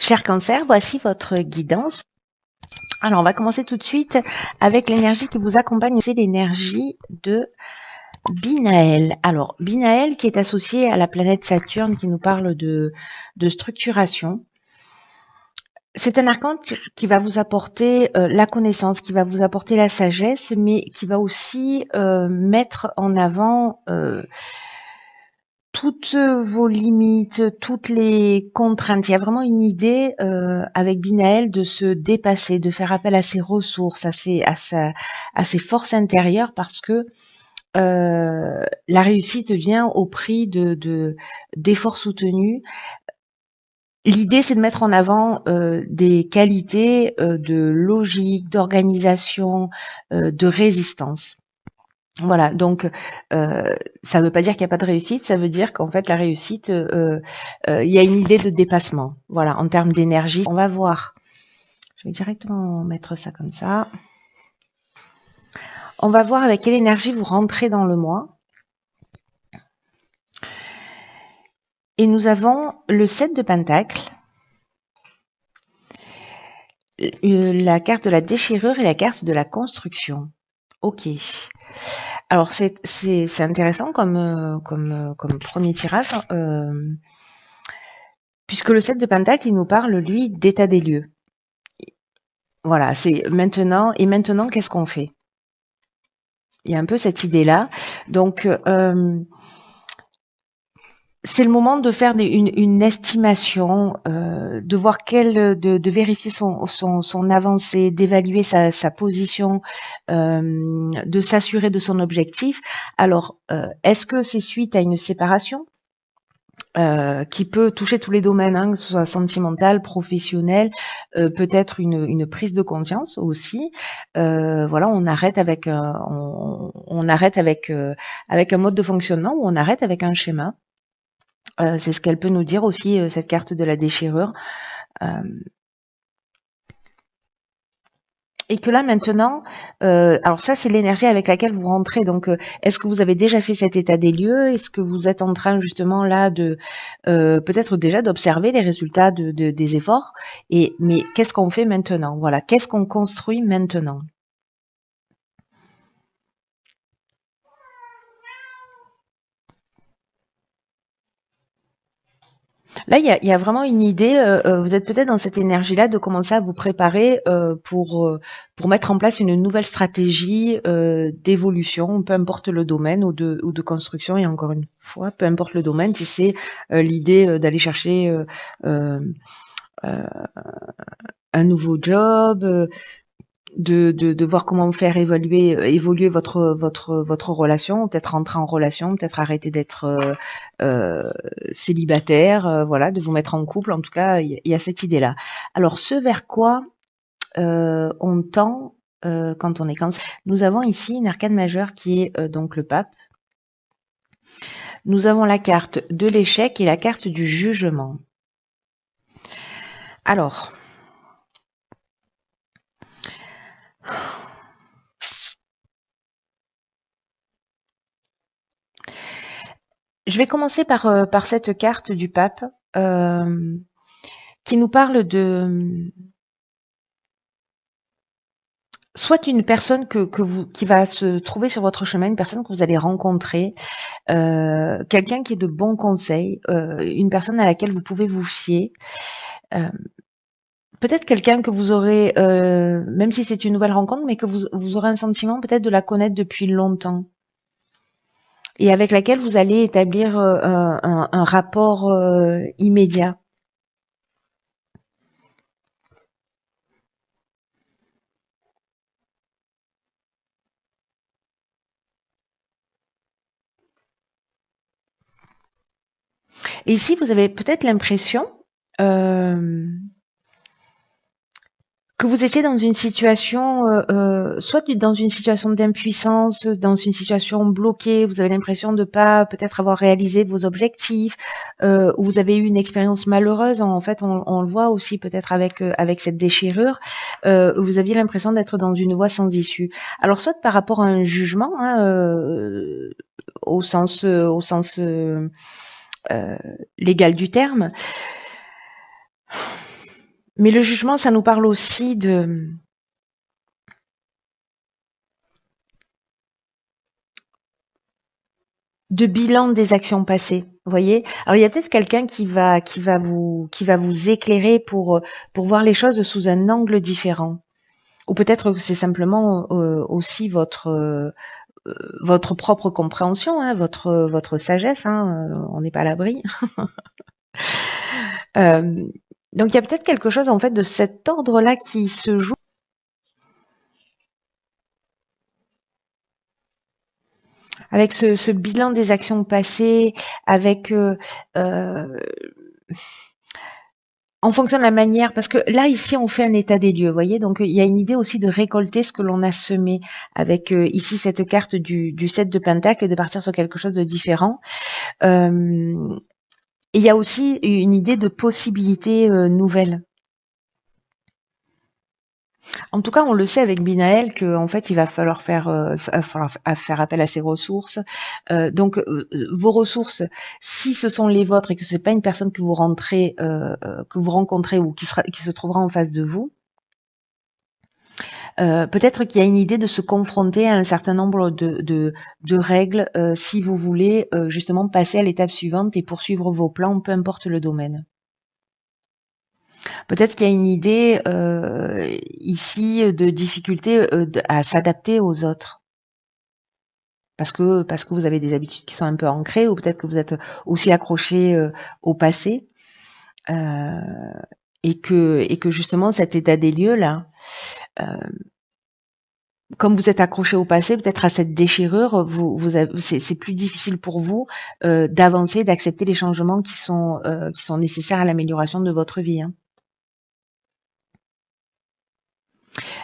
Cher Cancer, voici votre guidance. Alors, on va commencer tout de suite avec l'énergie qui vous accompagne. C'est l'énergie de Binaël. Alors, Binaël qui est associé à la planète Saturne qui nous parle de structuration. C'est un archange qui va vous apporter la connaissance, qui va vous apporter la sagesse, mais qui va aussi mettre en avant toutes vos limites, toutes les contraintes. Il y a vraiment une idée avec Binaël de se dépasser, de faire appel à ses ressources, à ses forces intérieures, parce que la réussite vient au prix d'efforts soutenus. L'idée, c'est de mettre en avant des qualités de logique, d'organisation, de résistance. Voilà, donc ça ne veut pas dire qu'il n'y a pas de réussite, ça veut dire qu'en fait la réussite, il y a une idée de dépassement. Voilà, en termes d'énergie, on va voir. Je vais directement mettre ça comme ça. On va voir avec quelle énergie vous rentrez dans le mois. Et nous avons le 7 de Pentacle, la carte de la déchirure et la carte de la construction. Ok. Alors c'est intéressant comme premier tirage, puisque le 7 de Pentacle, il nous parle, lui, d'état des lieux. Voilà, c'est maintenant, et maintenant, qu'est-ce qu'on fait? Il y a un peu cette idée-là. Donc, c'est le moment de faire une estimation, de voir de vérifier son avancée, d'évaluer sa position, de s'assurer de son objectif. Alors, est-ce que c'est suite à une séparation qui peut toucher tous les domaines, hein, que ce soit sentimental, professionnel, peut-être une prise de conscience aussi. Voilà, on arrête avec avec un mode de fonctionnement, ou on arrête avec un schéma. C'est ce qu'elle peut nous dire aussi, cette carte de la déchirure. Et que là maintenant, alors ça c'est l'énergie avec laquelle vous rentrez. Donc, est-ce que vous avez déjà fait cet état des lieux? Est-ce que vous êtes en train justement là de peut-être déjà d'observer les résultats des efforts? Mais qu'est-ce qu'on fait maintenant? Voilà, qu'est-ce qu'on construit maintenant? Là, il y a vraiment une idée, vous êtes peut-être dans cette énergie-là de commencer à vous préparer pour mettre en place une nouvelle stratégie d'évolution, peu importe le domaine, ou de construction. Et encore une fois, peu importe le domaine, si c'est l'idée d'aller chercher euh, un nouveau job, de voir comment faire évoluer votre relation, peut-être rentrer en relation, peut-être arrêter d'être célibataire, voilà, de vous mettre en couple. En tout cas, il y a cette idée-là. Alors, ce vers quoi on tend quand on est Cancer, nous avons ici une arcane majeure qui est donc le pape. Nous avons la carte de l'échec et la carte du jugement. Alors, je vais commencer par cette carte du pape qui nous parle de soit une personne qui va se trouver sur votre chemin, une personne que vous allez rencontrer, quelqu'un qui est de bons conseils, une personne à laquelle vous pouvez vous fier. Peut-être quelqu'un que vous aurez, même si c'est une nouvelle rencontre, mais que vous aurez un sentiment peut-être de la connaître depuis longtemps. Et avec laquelle vous allez établir un rapport immédiat. Et ici, vous avez peut-être l'impression que vous étiez dans une situation, soit dans une situation d'impuissance, dans une situation bloquée, vous avez l'impression de ne pas peut-être avoir réalisé vos objectifs, ou vous avez eu une expérience malheureuse. En fait, on le voit aussi peut-être avec cette déchirure, vous aviez l'impression d'être dans une voie sans issue. Alors, soit par rapport à un jugement, hein, au sens légal du terme, Mais le jugement, ça nous parle aussi de bilan des actions passées. Vous voyez? Alors il y a peut-être quelqu'un qui va vous éclairer pour voir les choses sous un angle différent. Ou peut-être que c'est simplement aussi votre propre compréhension, hein, votre sagesse, hein, on n'est pas à l'abri. Euh, donc il y a peut-être quelque chose en fait de cet ordre-là qui se joue avec ce bilan des actions passées, avec en fonction de la manière, parce que là ici on fait un état des lieux, vous voyez, donc il y a une idée aussi de récolter ce que l'on a semé avec ici cette carte du 7 de Pentacle et de partir sur quelque chose de différent. Euh, et il y a aussi une idée de possibilités nouvelles. En tout cas, on le sait avec Binaël qu'en fait, il va falloir faire appel à ses ressources. Donc, vos ressources, si ce sont les vôtres et que c'est pas une personne que vous rencontrez ou qui se trouvera en face de vous, peut-être qu'il y a une idée de se confronter à un certain nombre de règles si vous voulez justement passer à l'étape suivante et poursuivre vos plans, peu importe le domaine. Peut-être qu'il y a une idée ici de difficulté à s'adapter aux autres. Parce que vous avez des habitudes qui sont un peu ancrées, ou peut-être que vous êtes aussi accroché au passé, euh, et que justement cet état des lieux là, euh, comme vous êtes accroché au passé, peut-être à cette déchirure, c'est plus difficile pour vous d'avancer, d'accepter les changements qui sont nécessaires à l'amélioration de votre vie. Hein.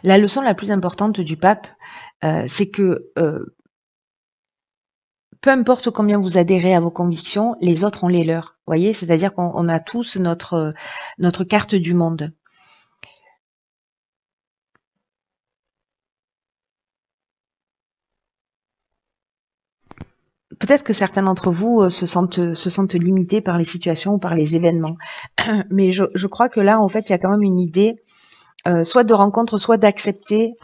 La leçon la plus importante du pape, c'est que peu importe combien vous adhérez à vos convictions, les autres ont les leurs. Vous voyez, c'est-à-dire qu'on a tous notre carte du monde. Peut-être que certains d'entre vous se sentent limités par les situations ou par les événements. Mais je crois que là, en fait, il y a quand même une idée, soit de rencontre, soit d'accepter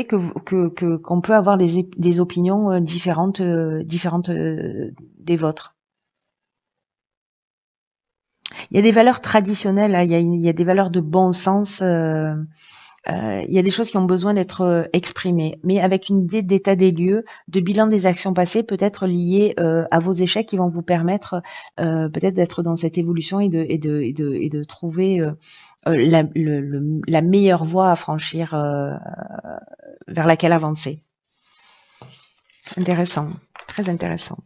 qu'on peut avoir des opinions différentes des vôtres. Il y a des valeurs traditionnelles, hein, il y a des valeurs de bon sens. Il y a des choses qui ont besoin d'être exprimées, mais avec une idée d'état des lieux, de bilan des actions passées, peut-être liées à vos échecs, qui vont vous permettre peut-être d'être dans cette évolution et de trouver la meilleure voie à franchir vers laquelle avancer. Intéressant, très intéressant.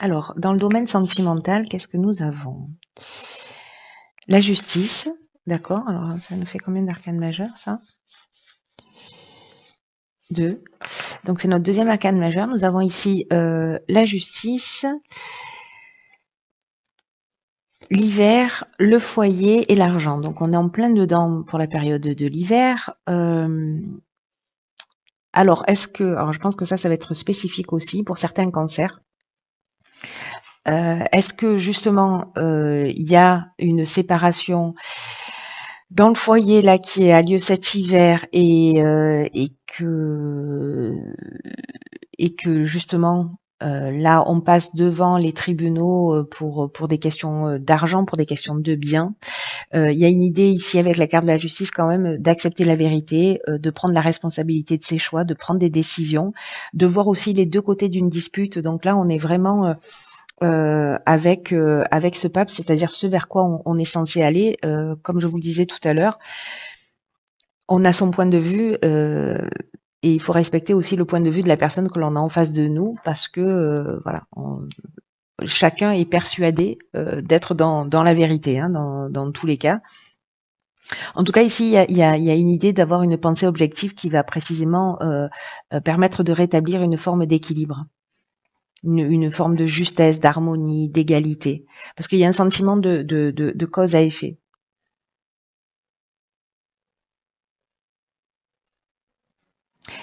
Alors, dans le domaine sentimental, qu'est-ce que nous avons? La justice, d'accord. Alors, ça nous fait combien d'arcanes majeures, ça? 2. Donc, c'est notre deuxième arcane majeur. Nous avons ici la justice, l'hiver, le foyer et l'argent. Donc, on est en plein dedans pour la période de l'hiver. Alors, je pense que ça va être spécifique aussi pour certains cancers. Est-ce que justement, il y a une séparation dans le foyer là qui a lieu cet hiver et que justement là on passe devant les tribunaux pour des questions d'argent, pour des questions de biens. Il y a une idée ici avec la carte de la justice quand même d'accepter la vérité, de prendre la responsabilité de ses choix, de prendre des décisions, de voir aussi les deux côtés d'une dispute. Donc là on est vraiment avec ce pape, c'est-à-dire ce vers quoi on est censé aller. Comme je vous le disais tout à l'heure, on a son point de vue et il faut respecter aussi le point de vue de la personne que l'on a en face de nous parce que voilà, chacun est persuadé d'être dans la vérité, hein, dans tous les cas. En tout cas, ici, il y a une idée d'avoir une pensée objective qui va précisément permettre de rétablir une forme d'équilibre. Une forme de justesse, d'harmonie, d'égalité. Parce qu'il y a un sentiment de cause à effet.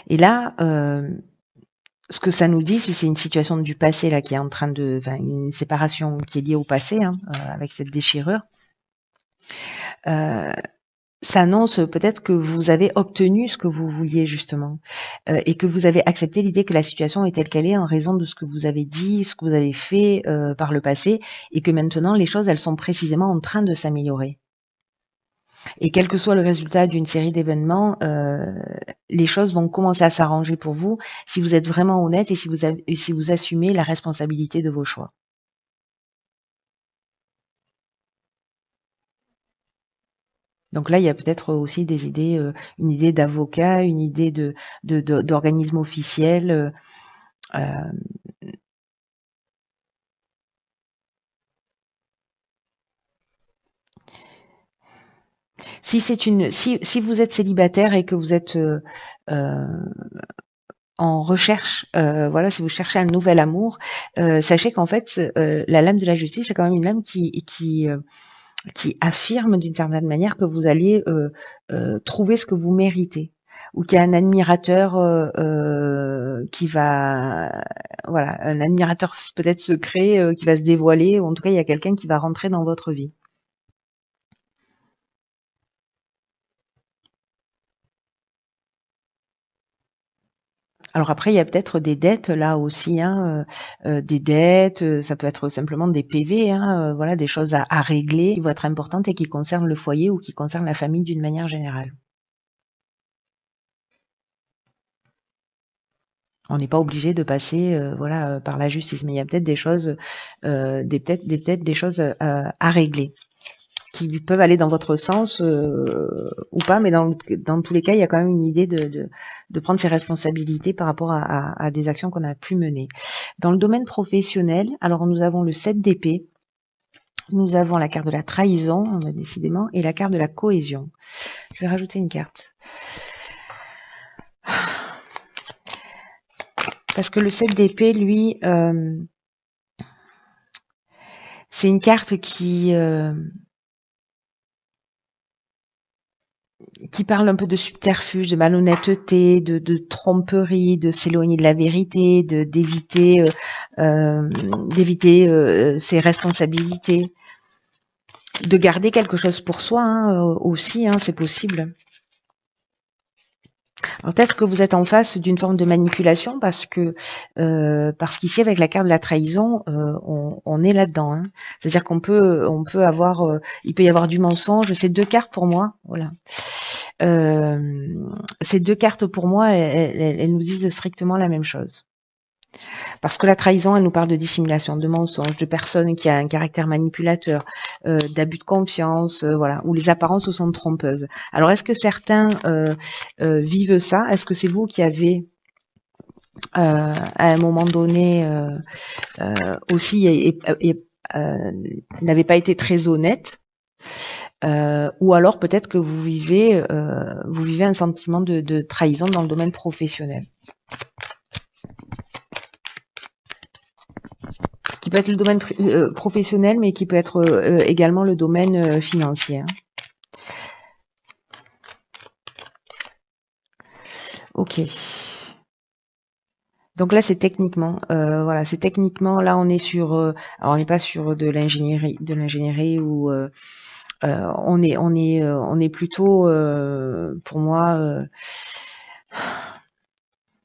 Et là, ce que ça nous dit, c'est une situation du passé là qui est en train de, enfin, une séparation qui est liée au passé, hein, avec cette déchirure. Euh, Ça annonce peut-être que vous avez obtenu ce que vous vouliez justement, et que vous avez accepté l'idée que la situation est telle qu'elle est en raison de ce que vous avez dit, ce que vous avez fait par le passé, et que maintenant les choses elles sont précisément en train de s'améliorer. Et quel que soit le résultat d'une série d'événements, les choses vont commencer à s'arranger pour vous si vous êtes vraiment honnête et si vous assumez la responsabilité de vos choix. Donc là, il y a peut-être aussi des idées, une idée d'avocat, une idée d'organisme officiel. Euh, si vous êtes célibataire et que vous êtes euh, en recherche, voilà, si vous cherchez un nouvel amour, sachez qu'en fait, la lame de la justice, c'est quand même une lame qui affirme d'une certaine manière que vous allez trouver ce que vous méritez, ou qu'il y a un admirateur qui va, voilà, un admirateur peut-être secret qui va se dévoiler, ou en tout cas il y a quelqu'un qui va rentrer dans votre vie. Alors après, il y a peut-être des dettes là aussi, hein, des dettes, ça peut être simplement des PV, hein, voilà, des choses à régler qui vont être importantes et qui concernent le foyer ou qui concernent la famille d'une manière générale. On n'est pas obligé de passer, voilà, par la justice, mais il y a peut-être des choses, peut-être des choses à régler qui peuvent aller dans votre sens ou pas, mais dans tous les cas, il y a quand même une idée de prendre ses responsabilités par rapport à des actions qu'on a pu mener. Dans le domaine professionnel, alors nous avons le 7 d'épée, nous avons la carte de la trahison, décidément, et la carte de la cohésion. Je vais rajouter une carte. Parce que le 7 d'épée, lui, c'est une carte qui parle un peu de subterfuge, de malhonnêteté, de tromperie, de s'éloigner de la vérité, d'éviter ses responsabilités, de garder quelque chose pour soi, hein, aussi, hein, c'est possible. Alors peut-être que vous êtes en face d'une forme de manipulation parce qu'ici avec la carte de la trahison, on est là-dedans, hein. C'est-à-dire on peut avoir, il peut y avoir du mensonge. C'est deux cartes pour moi, voilà. Ces deux cartes pour moi, elles nous disent strictement la même chose. Parce que la trahison, elle nous parle de dissimulation, de mensonge, de personnes qui a un caractère manipulateur, d'abus de confiance, voilà, où les apparences sont trompeuses. Alors, est-ce que certains vivent ça? Est-ce que c'est vous qui avez à un moment donné aussi n'avez pas été très honnête, ou alors peut-être que vous vivez un sentiment de trahison dans le domaine professionnel, qui peut être le domaine professionnel, mais qui peut être également le domaine financier. Hein. Ok. Donc là, c'est techniquement, voilà, c'est techniquement. Là, on est sur, alors on n'est pas sur de l'ingénierie ou on est plutôt, pour moi,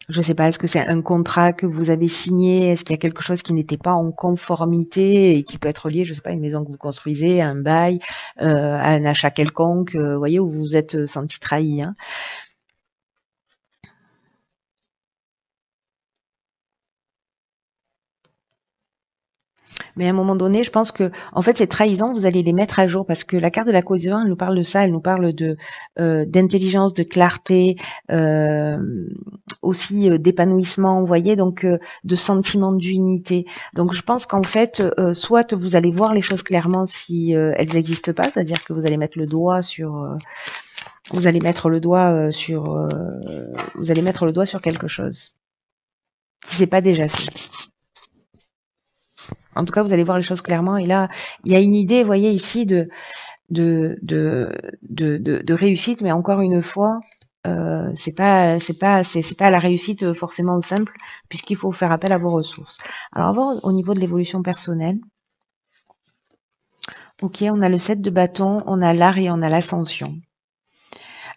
je sais pas, est-ce que c'est un contrat que vous avez signé? Est-ce qu'il y a quelque chose qui n'était pas en conformité et qui peut être lié, je sais pas, à une maison que vous construisez, à un bail, à un achat quelconque, vous voyez, où vous vous êtes senti trahi, hein? Mais à un moment donné, je pense que, en fait, ces trahisons, vous allez les mettre à jour parce que la carte de la cohésion, elle nous parle de ça, elle nous parle de d'intelligence, de clarté, euh, aussi d'épanouissement, vous voyez, donc de sentiment d'unité. Donc, je pense qu'en fait, soit vous allez voir les choses clairement si elles n'existent pas, c'est-à-dire que vous allez mettre le doigt sur, vous allez mettre le doigt vous allez mettre le doigt sur quelque chose si c'est pas déjà fait. En tout cas, vous allez voir les choses clairement. Et là, il y a une idée, vous voyez ici, de réussite, mais encore une fois, c'est pas la réussite forcément simple, puisqu'il faut faire appel à vos ressources. Alors, au niveau de l'évolution personnelle, ok, on a le 7 de bâton, on a l'art et on a l'ascension.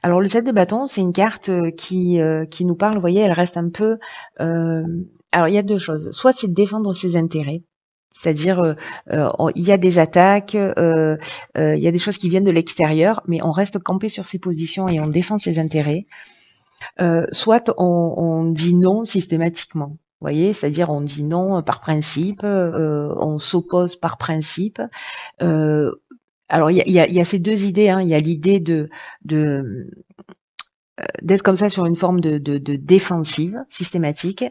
Alors le 7 de bâton, c'est une carte qui nous parle, vous voyez, elle reste un peu... alors il y a deux choses. Soit c'est de défendre ses intérêts, c'est-à-dire il y a des attaques, il y a des choses qui viennent de l'extérieur, mais on reste campé sur ses positions et on défend ses intérêts. Soit on dit non systématiquement. Vous voyez, c'est-à-dire on dit non par principe, on s'oppose par principe. Alors il y a ces deux idées. Hein. Il y a l'idée d'être comme ça sur une forme de défensive systématique,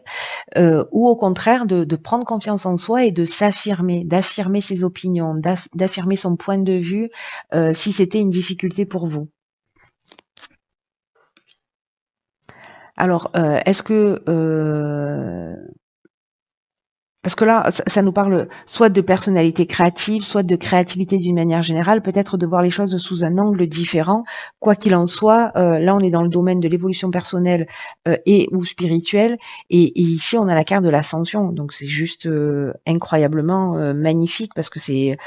ou au contraire de prendre confiance en soi et de s'affirmer, d'affirmer ses opinions, d'affirmer son point de vue si c'était une difficulté pour vous. Alors, est-ce que parce que là, ça nous parle soit de personnalité créative, soit de créativité d'une manière générale, peut-être de voir les choses sous un angle différent. Quoi qu'il en soit, là, on est dans le domaine de l'évolution personnelle et ou spirituelle. Et ici, on a la carte de l'ascension. Donc, c'est juste incroyablement magnifique parce que c'est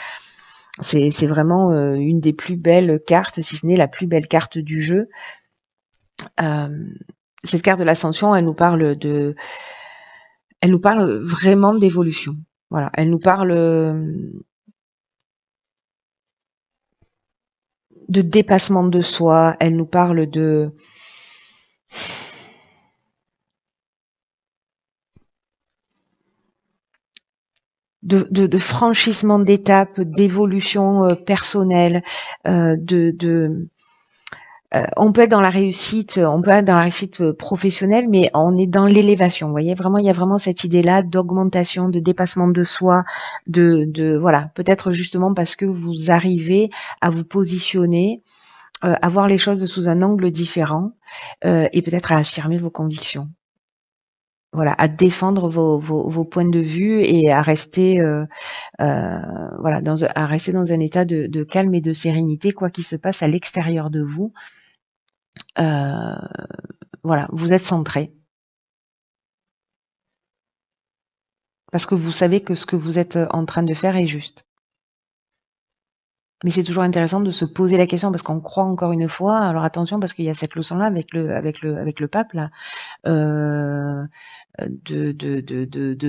vraiment une des plus belles cartes, si ce n'est la plus belle carte du jeu. Cette carte de l'ascension, elle nous parle vraiment d'évolution. Voilà, elle nous parle de dépassement de soi, elle nous parle de franchissement d'étapes, d'évolution personnelle, on peut être dans la réussite, professionnelle, mais on est dans l'élévation. Vous voyez, vraiment, il y a vraiment cette idée-là d'augmentation, de dépassement de soi, voilà, peut-être justement parce que vous arrivez à vous positionner, à voir les choses sous un angle différent, et peut-être à affirmer vos convictions. Voilà, à défendre vos points de vue et à rester, voilà, à rester dans un état de calme et de sérénité, quoi qu'il se passe à l'extérieur de vous. Voilà, vous êtes centré. Parce que vous savez que ce que vous êtes en train de faire est juste. Mais c'est toujours intéressant de se poser la question parce qu'on croit encore une fois. Alors attention parce qu'il y a cette leçon-là avec le pape là, de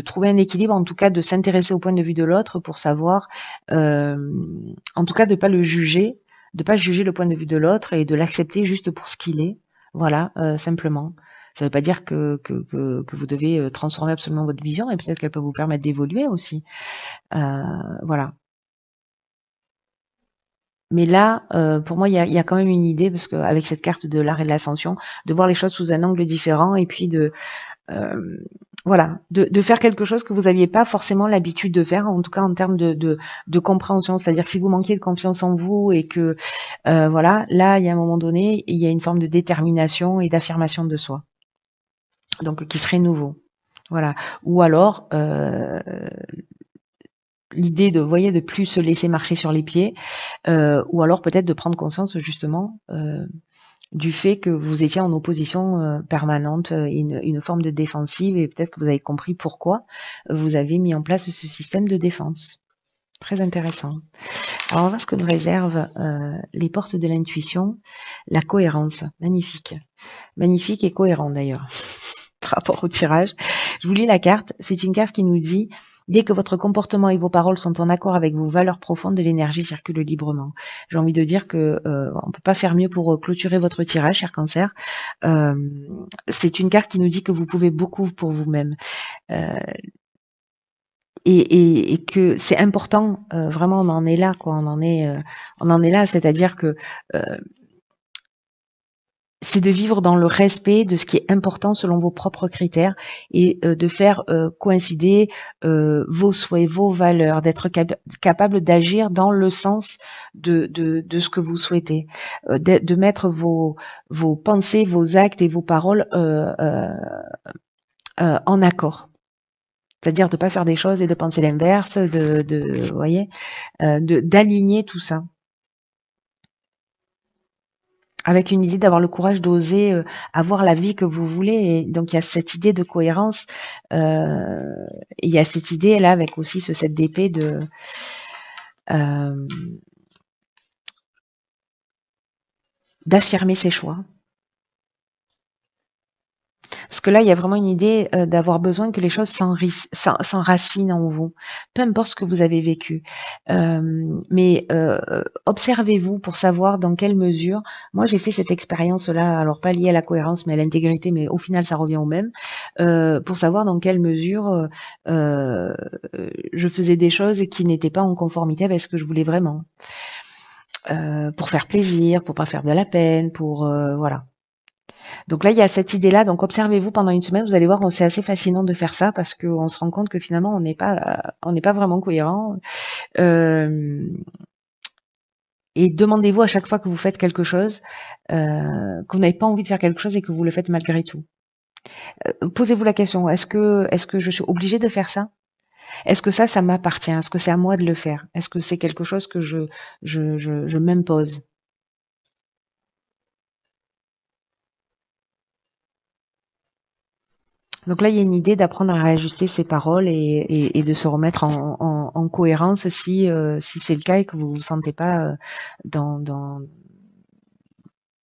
trouver un équilibre, en tout cas de s'intéresser au point de vue de l'autre pour savoir, en tout cas de pas le juger, de pas juger le point de vue de l'autre et de l'accepter juste pour ce qu'il est. Voilà, simplement. Ça ne veut pas dire que vous devez transformer absolument votre vision, et peut-être qu'elle peut vous permettre d'évoluer aussi. Voilà. Mais là, pour moi, il y a quand même une idée, parce qu'avec cette carte de l'art et de l'ascension, de voir les choses sous un angle différent, et puis voilà, de faire quelque chose que vous n'aviez pas forcément l'habitude de faire, en tout cas en termes de compréhension. C'est-à-dire que si vous manquiez de confiance en vous et que, voilà, là, il y a un moment donné, il y a une forme de détermination et d'affirmation de soi. Donc, qui serait nouveau. Voilà. Ou alors, l'idée de, vous voyez, de plus se laisser marcher sur les pieds, ou alors peut-être de prendre conscience justement du fait que vous étiez en opposition permanente, une forme de défensive, et peut-être que vous avez compris pourquoi vous avez mis en place ce système de défense. Très intéressant. Alors on va voir ce que nous réservent les portes de l'intuition. La cohérence, magnifique. Magnifique et cohérent d'ailleurs, par rapport au tirage. Je vous lis la carte. C'est une carte qui nous dit: dès que votre comportement et vos paroles sont en accord avec vos valeurs profondes, l'énergie circule librement. J'ai envie de dire que on peut pas faire mieux pour clôturer votre tirage, cher Cancer. C'est une carte qui nous dit que vous pouvez beaucoup pour vous-même. Et que c'est important, vraiment on en est là, quoi. On en est là, c'est-à-dire que c'est de vivre dans le respect de ce qui est important selon vos propres critères, et de faire coïncider vos souhaits, vos valeurs, d'être capable d'agir dans le sens de ce que vous souhaitez, de mettre vos pensées, vos actes et vos paroles en accord. C'est-à-dire de ne pas faire des choses et de penser l'inverse, vous voyez, d'aligner tout ça. avec une idée d'avoir le courage d'oser avoir la vie que vous voulez. Et donc il y a cette idée de cohérence, il y a cette idée là avec aussi ce 7 d'épée de euh, d'affirmer ses choix. Parce que là, il y a vraiment une idée d'avoir besoin que les choses s'enracinent en vous, peu importe ce que vous avez vécu. Mais observez-vous pour savoir dans quelle mesure. Moi, j'ai fait cette expérience-là, alors pas liée à la cohérence, mais à l'intégrité, mais au final, ça revient au même, pour savoir dans quelle mesure je faisais des choses qui n'étaient pas en conformité avec ce que je voulais vraiment. Pour faire plaisir, pour pas faire de la peine, pour voilà. Donc là, il y a cette idée-là. Donc observez-vous pendant une semaine. Vous allez voir, c'est assez fascinant de faire ça parce qu'on se rend compte que finalement, on n'est pas vraiment cohérent. Euh, et demandez-vous à chaque fois que vous faites quelque chose, que vous n'avez pas envie de faire quelque chose et que vous le faites malgré tout. Posez-vous la question, est-ce que je suis obligée de faire ça? Est-ce que ça m'appartient? Est-ce que c'est à moi de le faire? Est-ce que c'est quelque chose que je m'impose? Donc là, il y a une idée d'apprendre à réajuster ses paroles et de se remettre en cohérence si c'est le cas et que vous vous sentez pas dans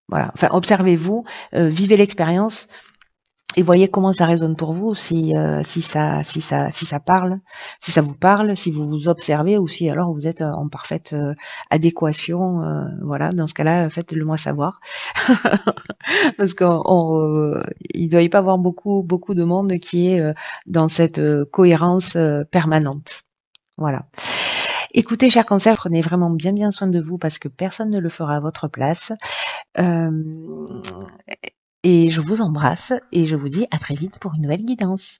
voilà. Enfin, observez-vous, vivez l'expérience et voyez comment ça résonne pour vous, si ça parle, si ça vous parle, si vous vous observez ou si alors vous êtes en parfaite adéquation. Voilà, dans ce cas-là, faites-le moi savoir. Parce qu'il doit y pas avoir beaucoup de monde qui est dans cette cohérence permanente. Voilà. Écoutez, chers cancer, prenez vraiment bien soin de vous parce que personne ne le fera à votre place. Euh, et je vous embrasse et je vous dis à très vite pour une nouvelle guidance.